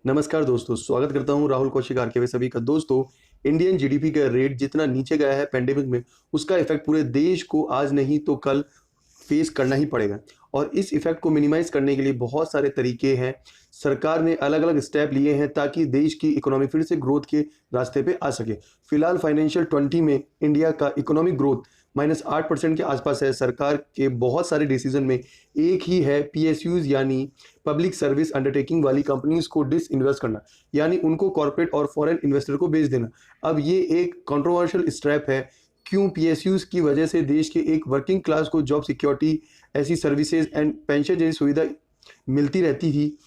नमस्कार दोस्तों, स्वागत करता हूं राहुल कौशिक आर के सभी का। दोस्तों, इंडियन जीडीपी का रेट जितना नीचे गया है पैंडेमिक में, उसका इफेक्ट पूरे देश को आज नहीं तो कल फेस करना ही पड़ेगा। और इस इफेक्ट को मिनिमाइज करने के लिए बहुत सारे तरीके हैं। सरकार ने अलग अलग स्टेप लिए हैं ताकि देश की इकोनॉमी फिर से ग्रोथ के रास्ते पे आ सके। फिलहाल फाइनेंशियल 20 में इंडिया का इकोनॉमिक ग्रोथ -8% के आसपास है। सरकार के बहुत सारे डिसीजन में एक ही है, पीएसयूज यानी पब्लिक सर्विस अंडरटेकिंग वाली कंपनीज को डिसइन्वेस्ट करना, यानी उनको कॉर्पोरेट और फॉरेन इन्वेस्टर को बेच देना। अब ये एक कंट्रोवर्शियल स्टेप है। क्यों? पीएसयूज की वजह से देश के एक वर्किंग क्लास को जॉब सिक्योरिटी, ऐसी सर्विसेज एंड पेंशन जैसी सुविधा मिलती रहती थी।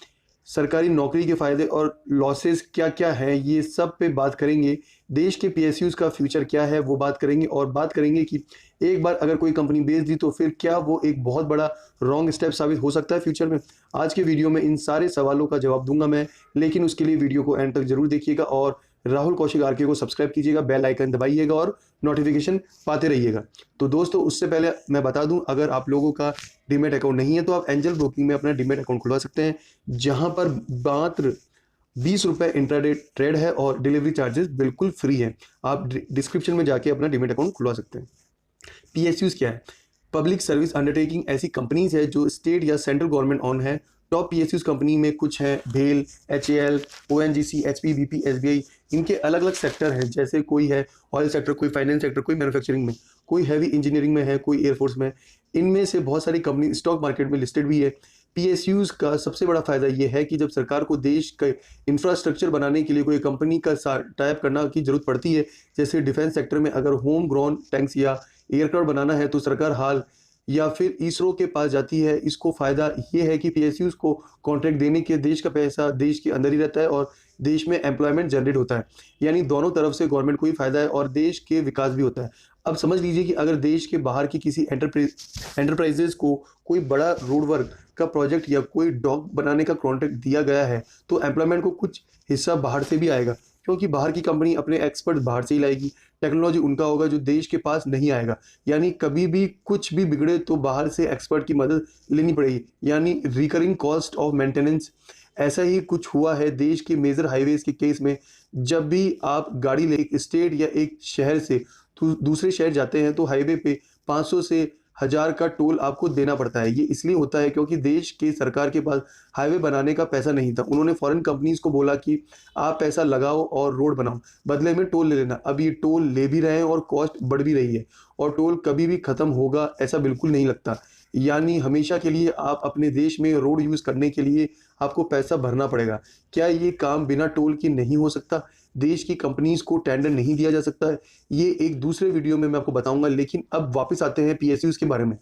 सरकारी नौकरी के फ़ायदे और लॉसेस क्या क्या हैं, ये सब पे बात करेंगे। देश के पीएसयूज़ का फ्यूचर क्या है वो बात करेंगे, और बात करेंगे कि एक बार अगर कोई कंपनी बेच दी तो फिर क्या वो एक बहुत बड़ा रॉन्ग स्टेप साबित हो सकता है फ्यूचर में। आज के वीडियो में इन सारे सवालों का जवाब दूंगा मैं, लेकिन उसके लिए वीडियो को एंड तक जरूर देखिएगा और राहुल कौशिक आरके को सब्सक्राइब कीजिएगा, बेल आइकन दबाइएगा और नोटिफिकेशन पाते रहिएगा। तो दोस्तों, उससे पहले मैं बता दूं, अगर आप लोगों का डीमेट अकाउंट नहीं है तो आप एंजल ब्रोकिंग में अपना डीमेट अकाउंट खुलवा सकते हैं, जहां पर मात्र 20 रुपये इंट्राडे ट्रेड है और डिलीवरी चार्जेस बिल्कुल फ्री है। आप डिस्क्रिप्शन में जाके अपना डीमेट अकाउंट खुलवा सकते हैं। पीएसयूज क्या है? पब्लिक सर्विस अंडरटेकिंग ऐसी कंपनीज है जो स्टेट या सेंट्रल गवर्नमेंट ऑन है। टॉप पीएसयूज कंपनी में कुछ हैं भेल, HAL, ONGC, HP, BP, SBI. इनके अलग अलग सेक्टर हैं, जैसे कोई है ऑयल सेक्टर, कोई फाइनेंस सेक्टर, कोई मैन्युफैक्चरिंग में, कोई हैवी इंजीनियरिंग में है, कोई एयरफोर्स में। इनमें से बहुत सारी कंपनी स्टॉक मार्केट में लिस्टेड भी है। पीएसयूज का सबसे बड़ा फायदा यह है कि जब सरकार को देश का इंफ्रास्ट्रक्चर बनाने के लिए कोई कंपनी का टाइप करना की जरूरत पड़ती है, जैसे डिफेंस सेक्टर में अगर होम ग्रोन टैंक्स या एयरक्राफ्ट बनाना है तो सरकार हाल या फिर इसरो के पास जाती है। इसको फायदा ये है कि पीएसयूज को कॉन्ट्रैक्ट देने के देश का पैसा देश के अंदर ही रहता है और देश में एम्प्लॉयमेंट जनरेट होता है, यानी दोनों तरफ से गवर्नमेंट को ही फायदा है और देश के विकास भी होता है। अब समझ लीजिए कि अगर देश के बाहर की किसी एंटरप्राइजेज को कोई बड़ा रोड वर्क का प्रोजेक्ट या कोई डॉक बनाने का कॉन्ट्रैक्ट दिया गया है तो एम्प्लॉयमेंट को कुछ हिस्सा बाहर से भी आएगा, क्योंकि बाहर की कंपनी अपने एक्सपर्ट बाहर से ही लाएगी। टेक्नोलॉजी उनका होगा जो देश के पास नहीं आएगा, यानी कभी भी कुछ भी बिगड़े तो बाहर से एक्सपर्ट की मदद लेनी पड़ेगी, यानी रिकरिंग कॉस्ट ऑफ मेंटेनेंस। ऐसा ही कुछ हुआ है देश के मेजर हाईवेज के केस में। जब भी आप गाड़ी ले एक स्टेट या एक शहर से दूसरे शहर जाते हैं तो हाईवे पे 500 से 1000 का टोल आपको देना पड़ता है। ये इसलिए होता है क्योंकि देश के सरकार के पास हाईवे बनाने का पैसा नहीं था। उन्होंने फॉरेन कंपनीज को बोला कि आप पैसा लगाओ और रोड बनाओ, बदले में टोल ले लेना। अब ये टोल ले भी रहे हैं और कॉस्ट बढ़ भी रही है, और टोल कभी भी खत्म होगा ऐसा बिल्कुल नहीं लगता। यानी हमेशा के लिए आप अपने देश में रोड यूज़ करने के लिए आपको पैसा भरना पड़ेगा। क्या ये काम बिना टोल के नहीं हो सकता? देश की कंपनीज को टेंडर नहीं दिया जा सकता है? ये एक दूसरे वीडियो में मैं आपको बताऊंगा। लेकिन अब वापस आते हैं पीएसयूज के बारे में।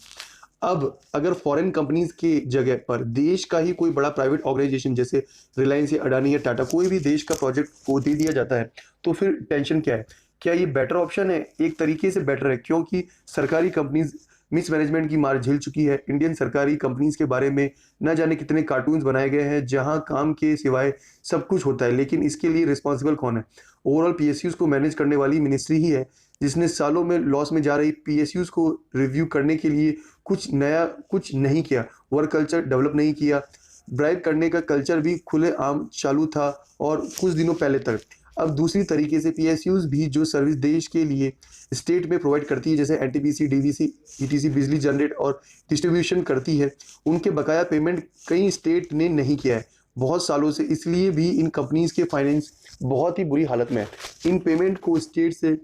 अब अगर फॉरेन कंपनीज के जगह पर देश का ही कोई बड़ा प्राइवेट ऑर्गेनाइजेशन जैसे रिलायंस या अडानी या टाटा, कोई भी देश का प्रोजेक्ट को दे दिया जाता है तो फिर टेंशन क्या है? क्या ये बेटर ऑप्शन है? एक तरीके से बेटर है, क्योंकि सरकारी कंपनीज मिसमैनेजमेंट की मार झेल चुकी है। इंडियन सरकारी कंपनीज के बारे में न जाने कितने कार्टून्स बनाए गए हैं जहां काम के सिवाय सब कुछ होता है, लेकिन इसके लिए रिस्पॉन्सिबल कौन है? ओवरऑल पीएसयूज को मैनेज करने वाली मिनिस्ट्री ही है, जिसने सालों में लॉस में जा रही पीएसयूज को रिव्यू करने के लिए कुछ नया कुछ नहीं किया। वर्क कल्चर डेवलप नहीं किया। ब्राइब करने का कल्चर भी खुलेआम चालू था और कुछ दिनों पहले तक। अब दूसरी तरीके से पीएसयूज भी जो सर्विस देश के लिए स्टेट में प्रोवाइड करती है, जैसे एनटीपीसी, डीवीसी, ईटीसी बिजली जनरेट और डिस्ट्रीब्यूशन करती है, उनके बकाया पेमेंट कई स्टेट ने नहीं किया है बहुत सालों से। इसलिए भी इन कंपनीज के फाइनेंस बहुत ही बुरी हालत में है। इन पेमेंट को स्टेट से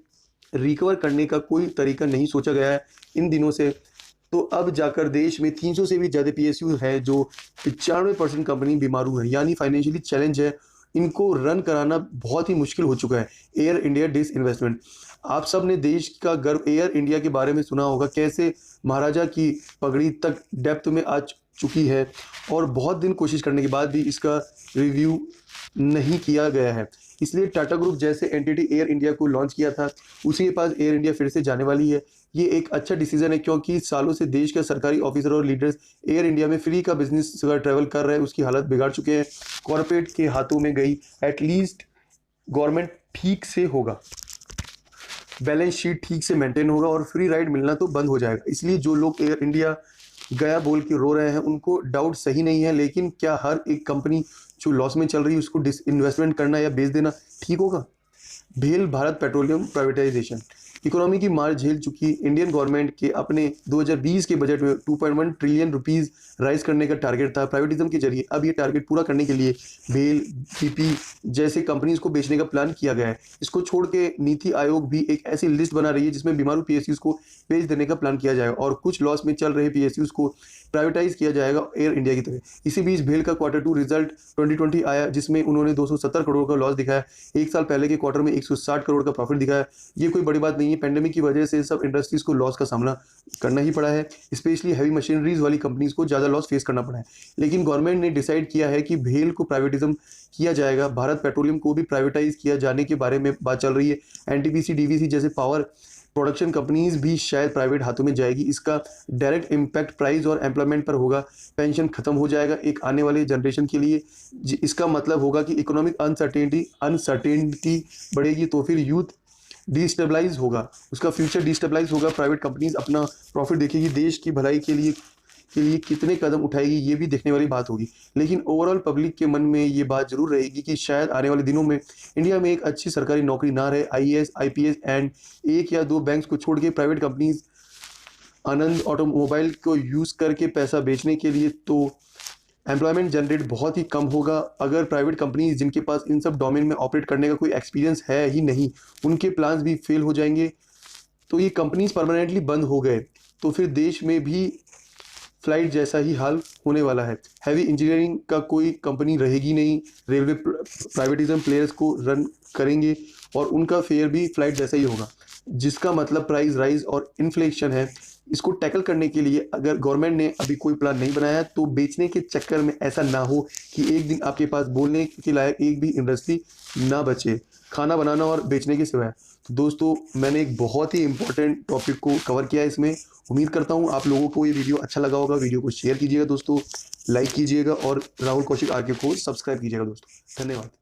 रिकवर करने का कोई तरीका नहीं सोचा गया है इन दिनों से। तो अब जाकर देश में 300 से भी ज़्यादा पीएसयू है जो 95% कंपनी बीमारू है, यानी फाइनेंशियली चैलेंज है। इनको रन कराना बहुत ही मुश्किल हो चुका है। एयर इंडिया डिसइन्वेस्टमेंट, आप सब ने देश का गर्व एयर इंडिया के बारे में सुना होगा, कैसे महाराजा की पगड़ी तक डेप्थ में आ चुकी है, और बहुत दिन कोशिश करने के बाद भी इसका रिव्यू नहीं किया गया है। इसलिए टाटा ग्रुप जैसे एंटिटी एयर इंडिया को लॉन्च किया था, उसी के पास एयर इंडिया फिर से जाने वाली है। ये एक अच्छा डिसीजन है, क्योंकि सालों से देश के सरकारी ऑफिसर और लीडर्स एयर इंडिया में फ्री का बिजनेस ट्रैवल कर रहे हैं, उसकी हालत बिगाड़ चुके हैं। कॉर्पोरेट के हाथों में गई। एटलीस्ट गवर्नमेंट ठीक से होगा, बैलेंस शीट ठीक से मेंटेन होगा और फ्री राइड मिलना तो बंद हो जाएगा। इसलिए जो लोग एयर इंडिया गया बोल के रो रहे हैं उनको डाउट सही नहीं है, लेकिन क्या हर एक कंपनी जो लॉस में चल रही है उसको डिसइन्वेस्टमेंट करना या बेच देना ठीक होगा? भेल भारत पेट्रोलियम प्राइवेटाइजेशन। इकोनॉमी की मार झेल चुकी इंडियन गवर्नमेंट के अपने 2020 के बजट में 2.1 ट्रिलियन रुपीस राइज करने का टारगेट था प्राइवेटिज्म के जरिए। अब ये टारगेट पूरा करने के लिए भेल, बीपी जैसे कंपनीज को बेचने का प्लान किया गया है। इसको छोड़ के नीति आयोग भी एक ऐसी लिस्ट बना रही है जिसमें बीमारू पीएसयूज को बेच देने का प्लान किया जाएगा और कुछ लॉस में चल रहे पीएसयूज को प्राइवेटाइज किया जाएगा एयर इंडिया की तरह। इसी बीच भेल का Q2 रिजल्ट 2020 आया जिसमें उन्होंने 270 करोड़ का लॉस दिखाया। एक साल पहले के क्वार्टर में 160 करोड़ का प्रॉफिट दिखाया। ये कोई बड़ी बात नहीं है, पेंडेमिक की वजह से सब इंडस्ट्रीज को लॉस का सामना करना ही पड़ा है। स्पेशली हैवी मशीनरीज वाली कंपनीज को ज़्यादा लॉस फेस करना पड़ा है। लेकिन गवर्नमेंट ने डिसाइड किया है कि भेल को प्राइवेटिज्म किया जाएगा। भारत पेट्रोलियम को भी प्राइवेटाइज किया जाने के बारे में बात चल रही है। एनटीपीसी, डीवीसी जैसे पावर प्रोडक्शन कंपनीज भी शायद प्राइवेट हाथों में जाएगी। इसका डायरेक्ट इम्पैक्ट प्राइस और एम्प्लॉयमेंट पर होगा। पेंशन खत्म हो जाएगा एक आने वाले जनरेशन के लिए। इसका मतलब होगा कि इकोनॉमिक अनसर्टेनिटी बढ़ेगी तो फिर यूथ डिस्टेबलाइज होगा, उसका फ्यूचर डिस्टेबलाइज होगा। प्राइवेट कंपनीज अपना प्रॉफिट देखेगी, देश की भलाई के लिए कितने कदम उठाएगी ये भी देखने वाली बात होगी। लेकिन ओवरऑल पब्लिक के मन में ये बात जरूर रहेगी कि शायद आने वाले दिनों में इंडिया में एक अच्छी सरकारी नौकरी ना रहे। आईएएस, आईपीएस एंड 1 या 2 बैंक्स को छोड़ के प्राइवेट कंपनीज आनंद ऑटोमोबाइल को यूज़ करके पैसा बेचने के लिए तो एम्प्लॉयमेंट जनरेट बहुत ही कम होगा। अगर प्राइवेट कंपनीज जिनके पास इन सब डोमेन में ऑपरेट करने का कोई एक्सपीरियंस है ही नहीं, उनके प्लान्स भी फेल हो जाएंगे तो ये कंपनीज परमानेंटली बंद हो गए तो फिर देश में भी फ्लाइट जैसा ही हाल होने वाला है। हैवी इंजीनियरिंग का कोई कंपनी रहेगी नहीं। रेलवे प्राइवेटिज्म प्लेयर्स को रन करेंगे और उनका फेयर भी फ्लाइट जैसा ही होगा, जिसका मतलब प्राइस राइज और इन्फ्लेशन है। इसको टैकल करने के लिए अगर गवर्नमेंट ने अभी कोई प्लान नहीं बनाया तो बेचने के चक्कर में ऐसा ना हो कि एक दिन आपके पास बोलने के लायक एक भी इंडस्ट्री ना बचे, खाना बनाना और बेचने के सिवाय। तो दोस्तों, मैंने एक बहुत ही इंपॉर्टेंट टॉपिक को कवर किया है इसमें। उम्मीद करता हूँ आप लोगों को ये वीडियो अच्छा लगा होगा। वीडियो को शेयर कीजिएगा दोस्तों, लाइक कीजिएगा और राहुल कौशिक आरके को सब्सक्राइब कीजिएगा दोस्तों। धन्यवाद।